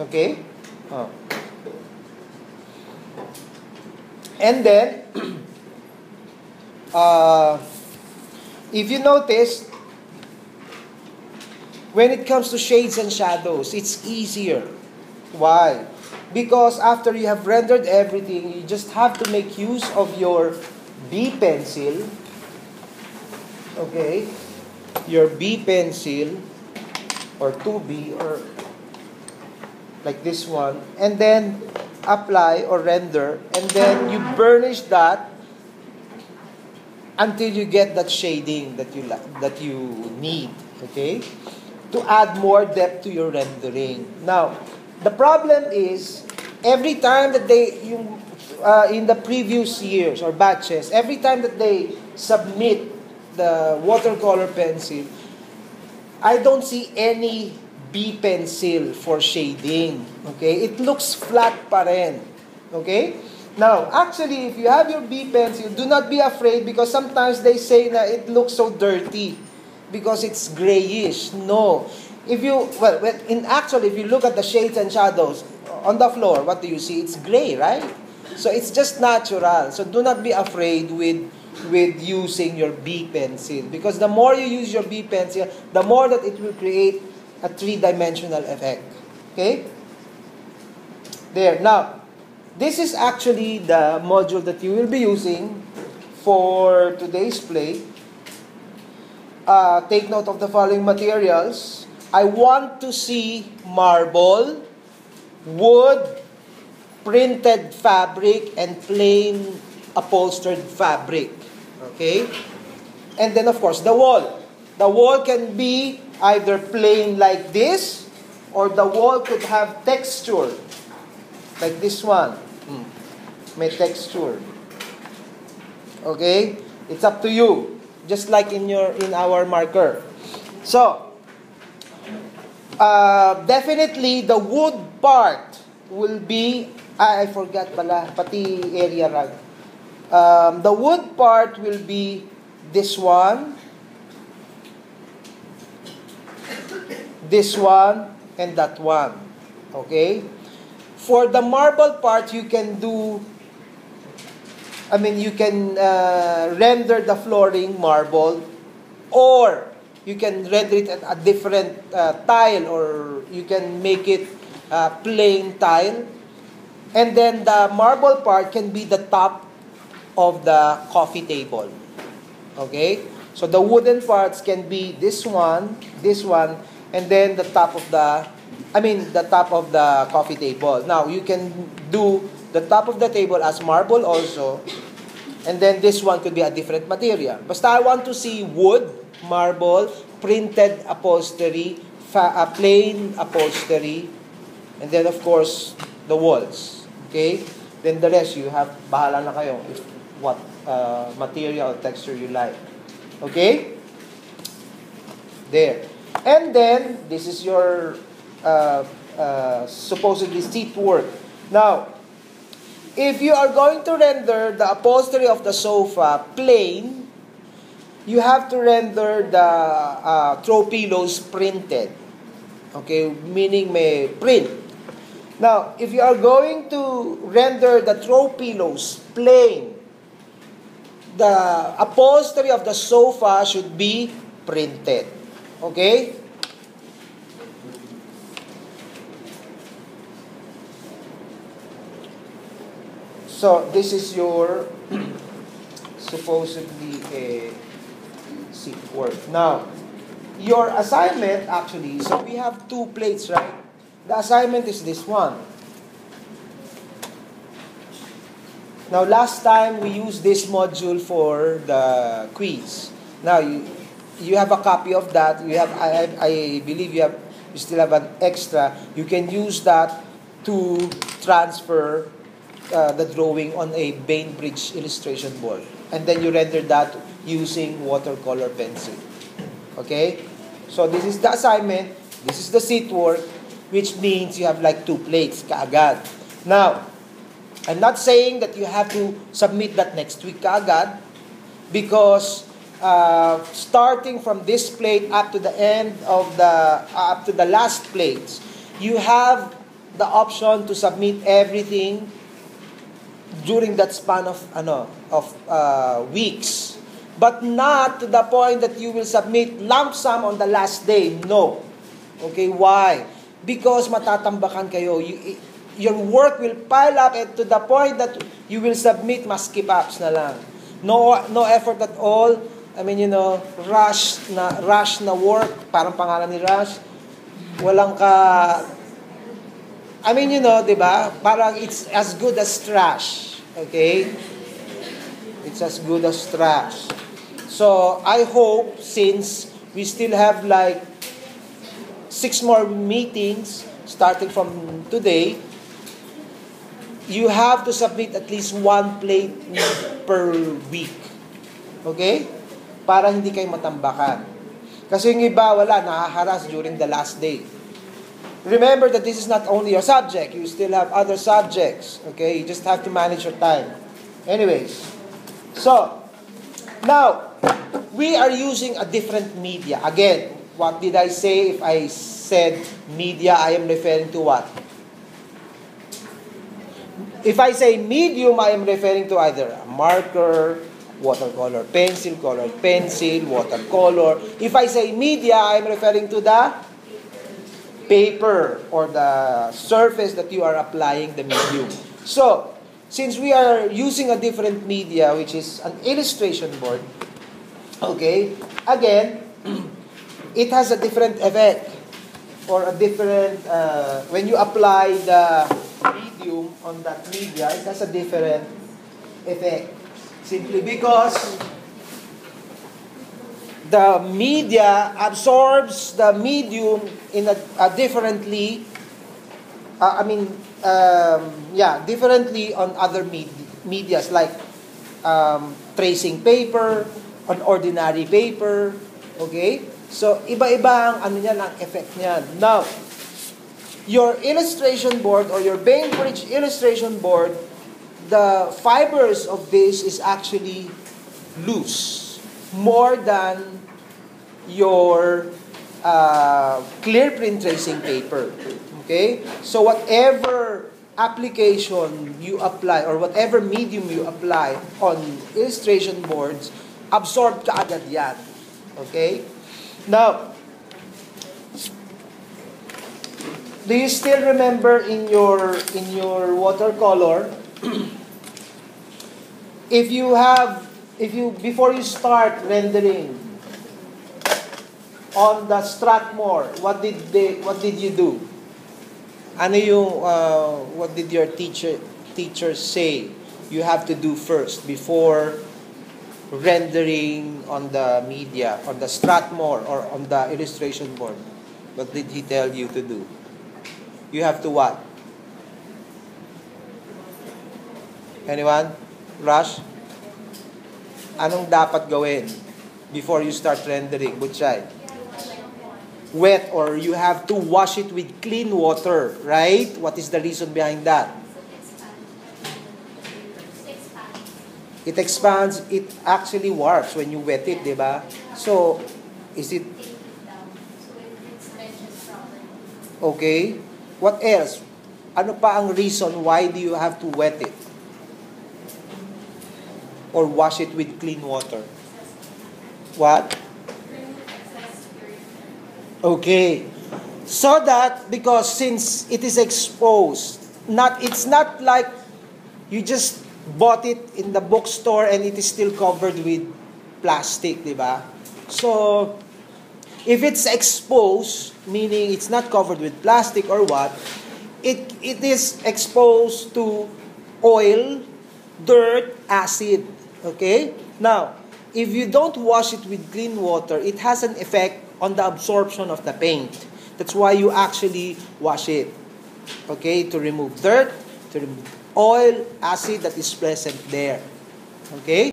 Okay? Oh. And then, if you notice, when it comes to shades and shadows, it's easier. Why? Because after you have rendered everything, you just have to make use of your B pencil. Okay? Your B pencil, or 2B, or like this one, and then apply or render, and then you burnish that until you get that shading that you need. Okay? To add more depth to your rendering. Now, the problem is, every time that in the previous years or batches, every time that they submit the watercolor pencil, I don't see any B pencil for shading. Okay? It looks flat pa rin. Okay? Now, actually, if you have your B pencil, do not be afraid because sometimes they say that it looks so dirty because it's grayish. No. If you look at the shades and shadows on the floor, what do you see? It's gray, right? So it's just natural. So do not be afraid with using your B pencil, because the more you use your B pencil, the more that it will create a three-dimensional effect. Okay? There. Now, this is actually the module that you will be using for today's play. Take note of the following materials. I want to see marble, wood, printed fabric, and plain upholstered fabric. Okay? And then, of course, the wall. The wall can be either plain like this, or the wall could have texture. Like this one. May texture. Okay? It's up to you. Just like in our marker. So, definitely the wood part will be, I forgot pala, pati area rag. The wood part will be this one, and that one. Okay? For the marble part, you can render the flooring marble, or you can render it a different tile, or you can make it plain tile. And then the marble part can be the top of the coffee table. Okay? So the wooden parts can be this one, and then the top of the coffee table. Now, you can do the top of the table as marble also, and then this one could be a different material. Basta I want to see wood, marble, printed upholstery, plain upholstery, and then of course, the walls. Okay? Then the rest, you have, bahala na kayo if what material or texture you like. Okay? There. And then, this is your supposedly seat work. Now, if you are going to render the upholstery of the sofa plain, you have to render the throw pillows printed. Okay? Meaning may print. Now, if you are going to render the throw pillows plain, the upholstery of the sofa should be printed. Okay? So, this is your supposedly a seat work. Now, your assignment actually, so we have 2 plates, right? The assignment is this one. Now, last time we used this module for the quiz. Now, you have a copy of that. I believe you still have an extra. You can use that to transfer the drawing on a Bainbridge illustration board. And then you render that using watercolor pencil. Okay? So, this is the assignment. This is the seat work, which means you have like 2 plates kaagad. Now, I'm not saying that you have to submit that next week kaagad, because starting from this plate up to the end of up to the last plates, you have the option to submit everything during that span of weeks, but not to the point that you will submit lump sum on the last day. No. Okay, why? Because matatambakan kayo. Your work will pile up to the point that you will submit maskip-ups na lang. No effort at all. I mean, rush na work, parang pangalan ni Rush. Walang I mean, 'di ba? Parang it's as good as trash. Okay? It's as good as trash. So, I hope since we still have like 6 more meetings starting from today, you have to submit at least 1 plate per week. Okay? Para hindi kayo matambakan. Kasi yung iba, nahaharas during the last day. Remember that this is not only your subject. You still have other subjects. Okay? You just have to manage your time. Anyways. So, now, we are using a different media. Again, what did I say? If I said media, I am referring to what? If I say medium, I am referring to either a marker, watercolor pencil, colored pencil, watercolor. If I say media, I am referring to the paper or the surface that you are applying the medium. So, since we are using a different media, which is an illustration board, okay, again, it has a different effect or a different, when you apply the medium on that media, it has a different effect. Simply because the media absorbs the medium in a differently, differently on other medias like tracing paper, on ordinary paper, okay? So, iba-iba ang ang effect niyan. Now, your illustration board or your Bainbridge illustration board, the fibers of this is actually loose more than your clear print tracing paper. Okay? So whatever application you apply or whatever medium you apply on illustration boards, absorb kaagad yan. Okay? Now, do you still remember in your watercolor, before you start rendering on the Strathmore, what did you do? What did your teacher say you have to do first before rendering on the media, on the Strathmore or on the illustration board? What did he tell you to do? You have to what? Anyone? Rush? Anong dapat gawin before you start rendering? Butchay? Wet, or you have to wash it with clean water, right? What is the reason behind that? It expands. It actually warps when you wet it, di ba? So, is it... Okay. What else? Ano pa ang reason why do you have to wet it? Or wash it with clean water? What? Okay. So that, because since it is exposed, it's not like you just bought it in the bookstore and it is still covered with plastic, di ba? So, if it's exposed, meaning it's not covered with plastic or what, it is exposed to oil, dirt, acid. Okay? Now, if you don't wash it with clean water, it has an effect on the absorption of the paint. That's why you actually wash it. Okay? To remove dirt, to remove oil, acid that is present there. Okay?